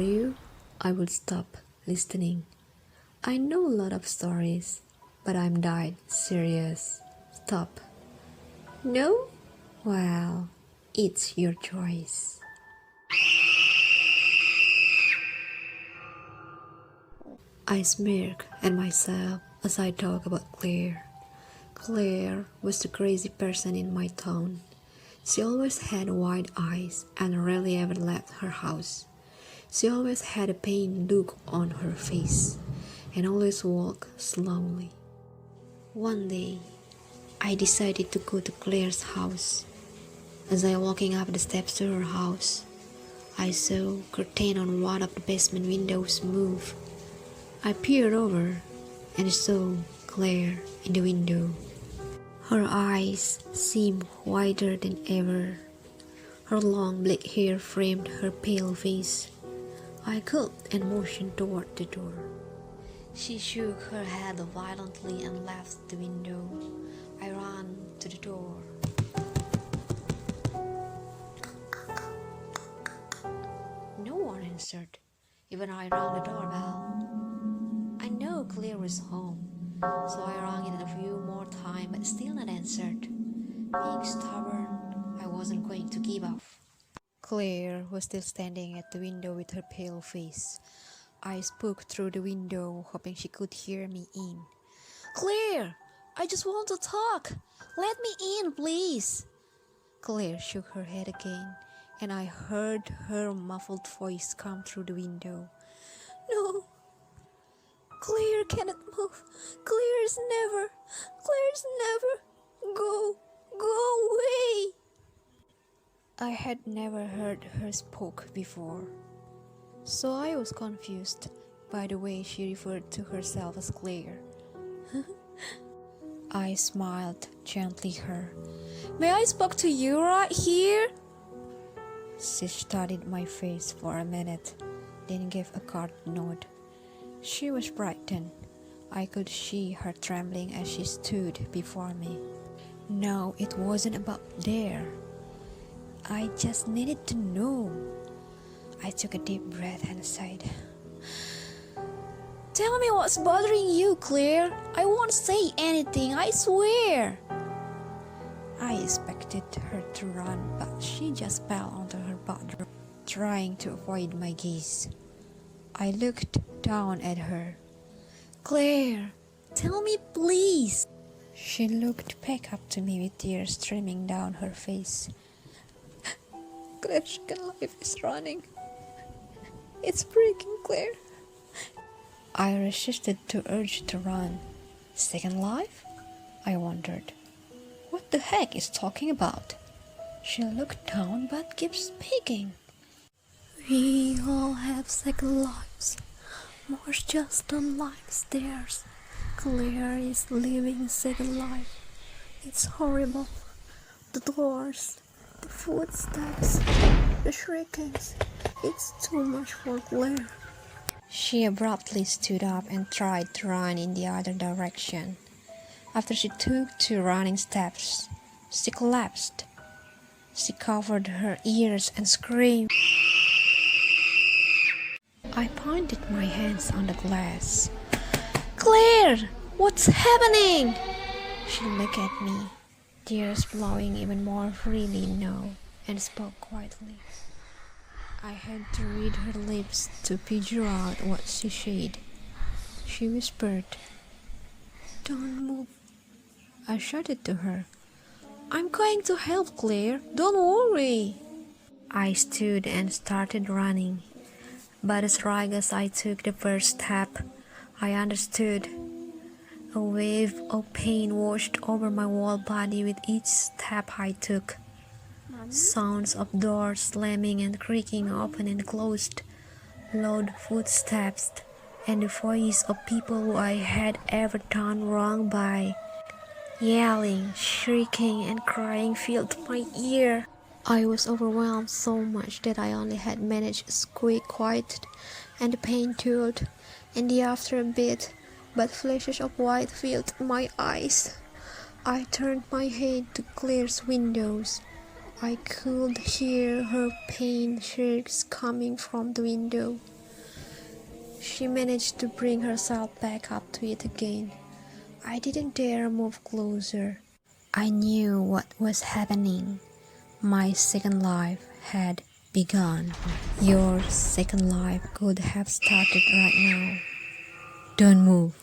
were you, I would stop listening. I know a lot of stories, but I'm dead serious. Stop. No? Well, it's your choice. I smirk at myself as I talk about Claire. Claire was the crazy person in my town. She always had wide eyes and rarely ever left her house. She always had a pained look on her face and always walked slowly. One day, I decided to go to Claire's house. As I walking up the steps to her house, I saw a curtain on one of the basement windows move. I peered over and saw Claire in the window. Her eyes seemed wider than ever. Her long black hair framed her pale face. I gulped and motioned toward the door. She shook her head violently and left the window. I ran to the door. No one answered. Even I rang the doorbell. I know Claire was home, so I rang it a few more times, but still not answered. Being stubborn, I wasn't going to give up. Claire was still standing at the window with her pale face. I spoke through the window, hoping she could hear me in. Claire, I just want to talk. Let me in, please. Claire shook her head again, and I heard her muffled voice come through the window. No. Claire cannot move. Claire's never. Go away. I had never heard her spoke before, so I was confused by the way she referred to herself as Claire. I smiled gently her. May I speak to you right here? She studied my face for a minute, then gave a curt nod. She was frightened. I could see her trembling as she stood before me. No, it wasn't about there. I just needed to know. I took a deep breath and sighed. Tell me what's bothering you, Claire. I won't say anything, I swear. I expected her to run, but she just fell onto her butt, trying to avoid my gaze. I looked down at her. Claire, tell me please. She looked back up to me with tears streaming down her face. Claire's second life is running. It's breaking, Claire. I resisted the urge to run. Second life? I wondered. What the heck is talking about? She looked down but kept speaking. We all have second lives. More just than lives theirs. Claire is living second life. It's horrible. The doors, the footsteps, the shriekings. It's too much for Claire. She abruptly stood up and tried to run in the other direction. After she took 2 running steps, she collapsed. She covered her ears and screamed. I pointed my hands on the glass. Claire, what's happening? She looked at me, tears flowing even more freely now, and spoke quietly. I had to read her lips to figure out what she said. She whispered, Don't move. I shouted to her, I'm going to help, Claire. Don't worry. I stood and started running. But as right as I took the first step, I understood. A wave of pain washed over my whole body with each step I took. Sounds of doors slamming and creaking open and closed, loud footsteps, and the voice of people who I had ever done wrong by. Yelling, shrieking, and crying filled my ear. I was overwhelmed so much that I only had managed to squeak quiet, and the pain dulled, and after a bit, but flashes of white filled my eyes. I turned my head to Claire's windows. I could hear her pain shrieks coming from the window. She managed to bring herself back up to it again. I didn't dare move closer. I knew what was happening. My second life had begun. Your second life could have started right now. Don't move.